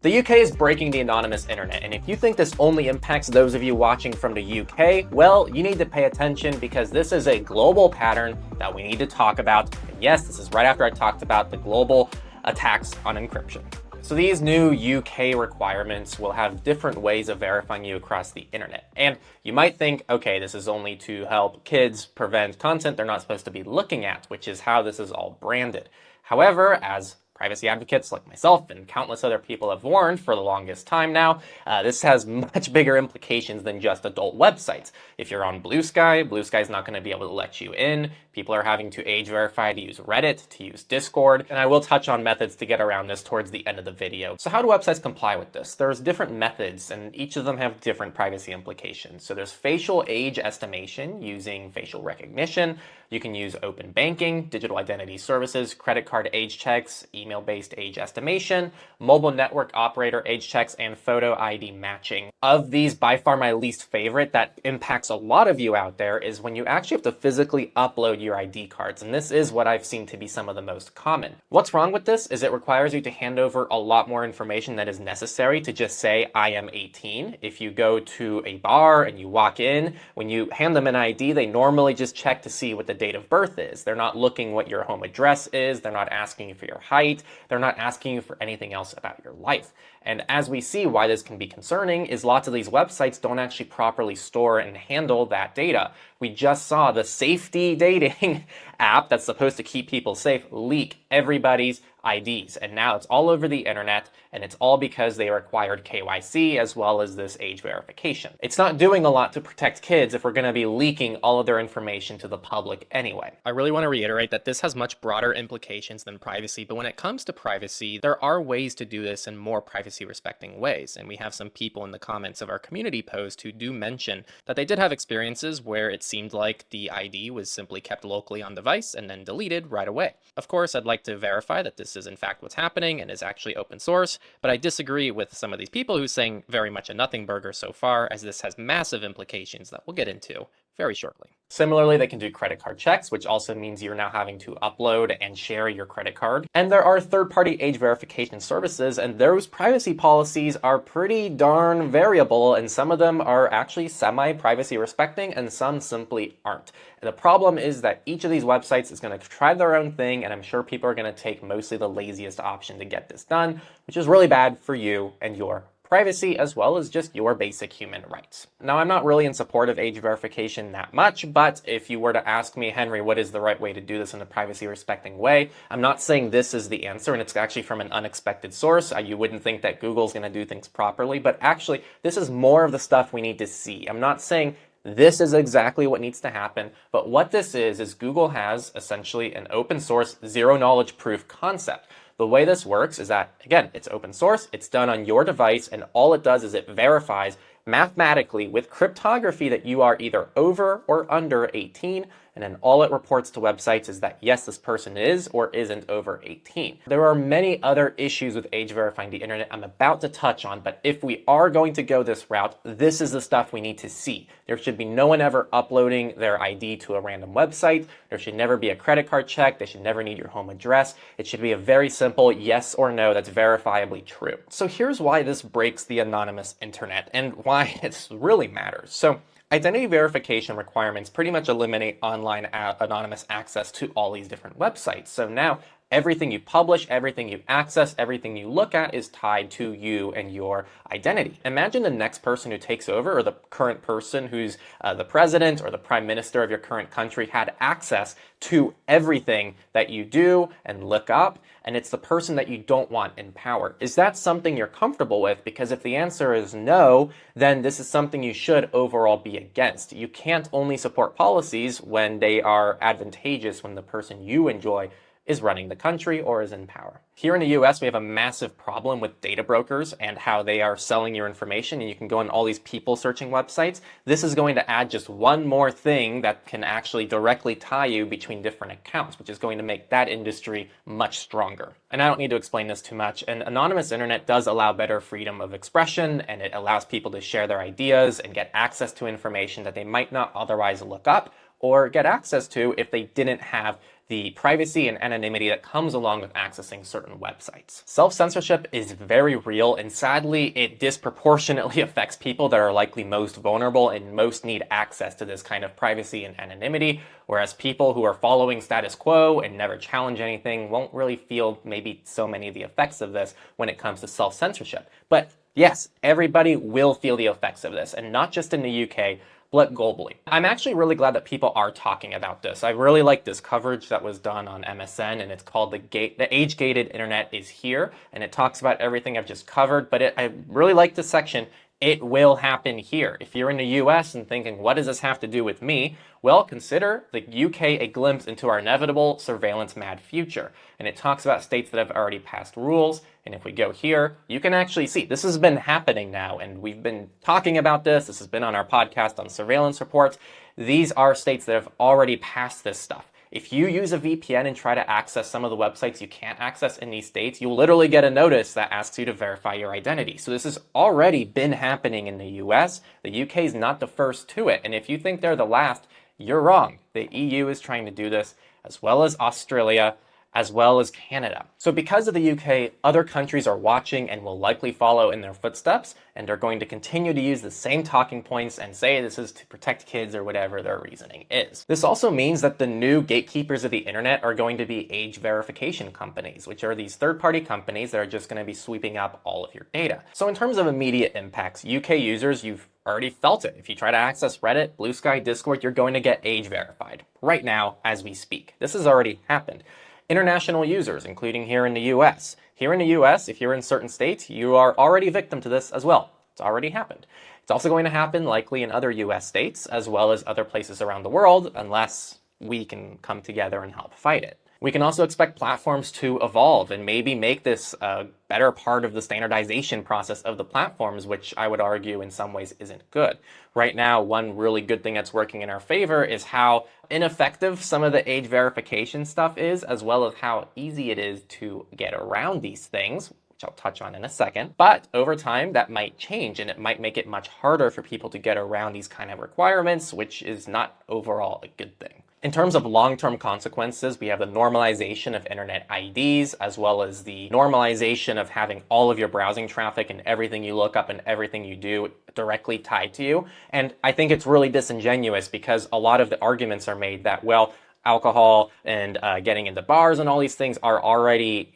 The UK is breaking the anonymous internet, and if you think this only impacts those of you watching from the UK, well, you need to pay attention because this is a global pattern that we need to talk about. And yes, this is right after I talked about the global attacks on encryption. So these new UK requirements will have different ways of verifying you across the internet. And you might think, okay, this is only to help kids prevent content they're not supposed to be looking at, which is how this is all branded. However, as privacy advocates like myself and countless other people have warned for the longest time now, this has much bigger implications than just adult websites. If you're on Blue Sky, Blue Sky is not going to be able to let you in. People are having to age verify to use Reddit, to use Discord, and I will touch on methods to get around this towards the end of the video. So how do websites comply with this? There's different methods, and each of them have different privacy implications. So there's facial age estimation using facial recognition. You can use open banking, digital identity services, credit card age checks, email-based age estimation, mobile network operator age checks, and photo ID matching. Of these, by far my least favorite that impacts a lot of you out there is when you actually have to physically upload your ID cards, and this is what I've seen to be some of the most common. What's wrong with this is it requires you to hand over a lot more information that is necessary to just say, I am 18. If you go to a bar and you walk in, when you hand them an ID, they normally just check to see what the date of birth is. They're not looking what your home address is. They're not asking you for your height. They're not asking you for anything else about your life. And as we see why this can be concerning is lots of these websites don't actually properly store and handle that data. We just saw the safety dating app that's supposed to keep people safe leak everybody's IDs. And now it's all over the internet, and it's all because they required KYC as well as this age verification. It's not doing a lot to protect kids if we're going to be leaking all of their information to the public anyway. I really want to reiterate that this has much broader implications than privacy, but when it comes to privacy, there are ways to do this in more privacy respecting ways. And we have some people in the comments of our community post who do mention that they did have experiences where it seemed like the ID was simply kept locally on device and then deleted right away. Of course, I'd like to verify that this is in fact what's happening and is actually open source, but I disagree with some of these people who are saying very much a nothing burger so far, as this has massive implications that we'll get into very shortly. Similarly, they can do credit card checks, which also means you're now having to upload and share your credit card. And there are third-party age verification services, and those privacy policies are pretty darn variable, and some of them are actually semi-privacy respecting, and some simply aren't. And the problem is that each of these websites is going to try their own thing, and I'm sure people are going to take mostly the laziest option to get this done, which is really bad for you and your privacy as well as just your basic human rights. Now, I'm not really in support of age verification that much, but if you were to ask me, Henry, what is the right way to do this in a privacy respecting way? I'm not saying this is the answer, and it's actually from an unexpected source. You wouldn't think that Google's going to do things properly, but actually this is more of the stuff we need to see. I'm not saying this is exactly what needs to happen, but what this is Google has essentially an open source zero knowledge proof concept. The way this works is that, again, it's open source, it's done on your device, and all it does is it verifies mathematically with cryptography that you are either over or under 18, and then all it reports to websites is that yes, this person is or isn't over 18. There are many other issues with age verifying the internet I'm about to touch on, but if we are going to go this route, this is the stuff we need to see. There should be no one ever uploading their ID to a random website. There should never be a credit card check. They should never need your home address. It should be a very simple yes or no that's verifiably true. So here's why this breaks the anonymous internet and why it really matters. So identity verification requirements pretty much eliminate online anonymous access to all these different websites. So now everything you publish, everything you access, everything you look at is tied to you and your identity. Imagine the next person who takes over, or the current person who's the president or the prime minister of your current country had access to everything that you do and look up, and it's the person that you don't want in power. Is that something you're comfortable with? Because if the answer is no, then this is something you should overall be against. You can't only support policies when they are advantageous when the person you enjoy is running the country or is in power. Here in the US, we have a massive problem with data brokers and how they are selling your information, and you can go on all these people searching websites. This is going to add just one more thing that can actually directly tie you between different accounts, which is going to make that industry much stronger. And I don't need to explain this too much. An anonymous internet does allow better freedom of expression, and it allows people to share their ideas and get access to information that they might not otherwise look up or get access to if they didn't have the privacy and anonymity that comes along with accessing certain websites. Self-censorship is very real, and sadly, it disproportionately affects people that are likely most vulnerable and most need access to this kind of privacy and anonymity, whereas people who are following status quo and never challenge anything won't really feel maybe so many of the effects of this when it comes to self-censorship. But yes, everybody will feel the effects of this, and not just in the UK, but globally. I'm actually really glad that people are talking about this. I really like this coverage that was done on MSN, and it's called The Age-Gated Internet is Here, and it talks about everything I've just covered, but I really like this section. It will happen here. If you're in the US and thinking, what does this have to do with me? Well, consider the UK a glimpse into our inevitable surveillance-mad future. And it talks about states that have already passed rules. And if we go here, you can actually see this has been happening now. And we've been talking about this. This has been on our podcast on surveillance reports. These are states that have already passed this stuff. If you use a VPN and try to access some of the websites you can't access in these states, you'll literally get a notice that asks you to verify your identity. So this has already been happening in the US. The UK is not the first to it. And if you think they're the last, you're wrong. The EU is trying to do this, as well as Australia, as well as Canada. So because of the UK, other countries are watching and will likely follow in their footsteps, and they're going to continue to use the same talking points and say this is to protect kids or whatever their reasoning is. This also means that the new gatekeepers of the internet are going to be age verification companies, which are these third-party companies that are just going to be sweeping up all of your data. So in terms of immediate impacts, UK users, you've already felt it. If you try to access Reddit, Blue Sky, Discord, you're going to get age verified right now as we speak. This has already happened. International users, including here in the US. Here in the US, if you're in certain states, you are already victim to this as well. It's already happened. It's also going to happen likely in other US states, as well as other places around the world, unless we can come together and help fight it. We can also expect platforms to evolve and maybe make this a better part of the standardization process of the platforms, which I would argue in some ways isn't good. Right now, one really good thing that's working in our favor is how ineffective some of the age verification stuff is, as well as how easy it is to get around these things, which I'll touch on in a second. But over time, that might change, and it might make it much harder for people to get around these kind of requirements, which is not overall a good thing. In terms of long-term consequences, we have the normalization of internet IDs, as well as the normalization of having all of your browsing traffic and everything you look up and everything you do directly tied to you. And I think it's really disingenuous because a lot of the arguments are made that, well, alcohol and getting into bars and all these things are already,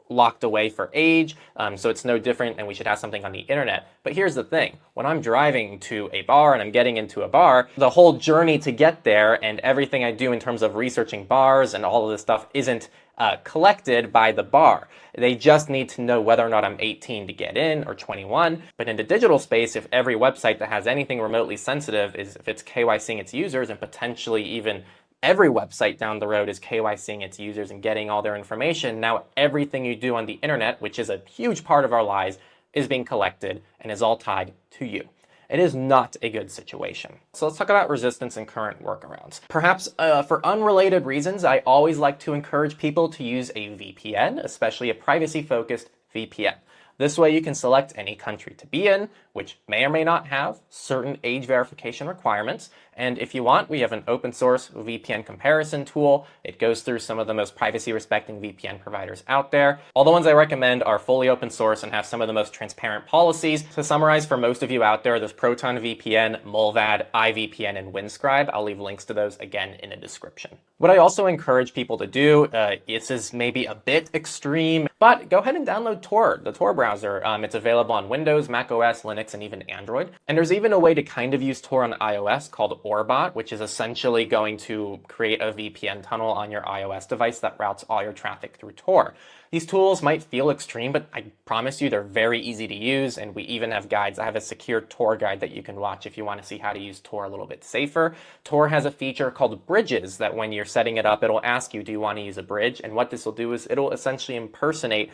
locked away for age, so it's no different and we should have something on the internet. But here's the thing, when I'm driving to a bar and I'm getting into a bar, the whole journey to get there and everything I do in terms of researching bars and all of this stuff isn't collected by the bar. They just need to know whether or not I'm 18 to get in or 21. But in the digital space, if every website that has anything remotely sensitive if it's KYCing its users, and potentially even every website down the road is KYCing its users and getting all their information, now everything you do on the internet, which is a huge part of our lives, is being collected and is all tied to you. It is not a good situation. So let's talk about resistance and current workarounds. Perhaps for unrelated reasons, I always like to encourage people to use a VPN, especially a privacy-focused VPN. This way you can select any country to be in, which may or may not have certain age verification requirements. And if you want, we have an open source VPN comparison tool. It goes through some of the most privacy respecting VPN providers out there. All the ones I recommend are fully open source and have some of the most transparent policies. To summarize for most of you out there, there's Proton VPN, Mullvad, iVPN, and Windscribe. I'll leave links to those again in the description. What I also encourage people to do, this is maybe a bit extreme, but go ahead and download Tor, the Tor browser. It's available on Windows, Mac OS, Linux, and even Android. And there's even a way to kind of use Tor on iOS called Orbot, which is essentially going to create a VPN tunnel on your iOS device that routes all your traffic through Tor. These tools might feel extreme, but I promise you they're very easy to use, and we even have guides. I have a secure Tor guide that you can watch if you want to see how to use Tor a little bit safer. Tor has a feature called bridges that when you're setting it up, it'll ask you, do you want to use a bridge? And what this will do is it'll essentially impersonate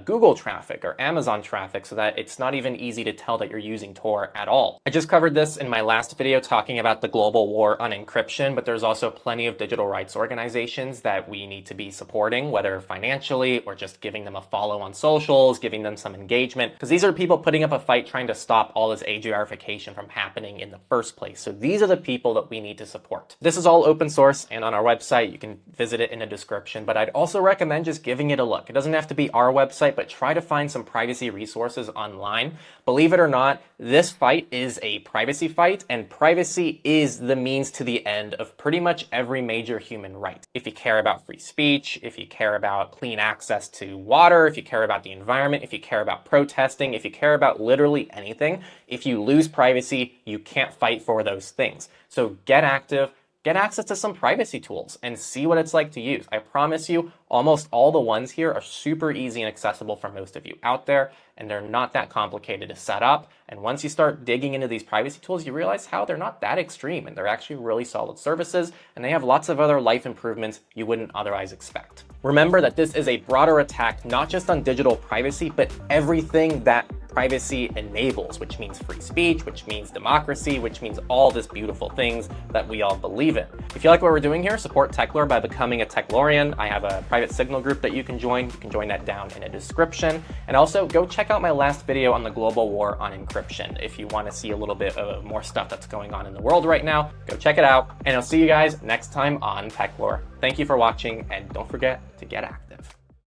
Google traffic or Amazon traffic so that it's not even easy to tell that you're using Tor at all. I just covered this in my last video talking about the global war on encryption, but there's also plenty of digital rights organizations that we need to be supporting, whether financially or just just giving them a follow on socials, giving them some engagement, because these are people putting up a fight trying to stop all this age verification from happening in the first place. So these are the people that we need to support. This is all open source and on our website. You can visit it in the description, but I'd also recommend just giving it a look. It doesn't have to be our website, but try to find some privacy resources online. Believe it or not, this fight is a privacy fight, and privacy is the means to the end of pretty much every major human right. If you care about free speech, if you care about clean access to water, if you care about the environment, if you care about protesting, if you care about literally anything, if you lose privacy, you can't fight for those things. So get active. Get access to some privacy tools and see what it's like to use. I promise you, almost all the ones here are super easy and accessible for most of you out there, and they're not that complicated to set up. And once you start digging into these privacy tools, you realize how they're not that extreme, and they're actually really solid services, and they have lots of other life improvements you wouldn't otherwise expect. Remember that this is a broader attack, not just on digital privacy, but everything that privacy enables, which means free speech, which means democracy, which means all these beautiful things that we all believe in. If you like what we're doing here, support Techlore by becoming a Techlorian. I have a private signal group that you can join. You can join that down in a description. And also go check out my last video on the global war on encryption. If you want to see a little bit of more stuff that's going on in the world right now, go check it out. And I'll see you guys next time on Techlore. Thank you for watching, and don't forget to get active.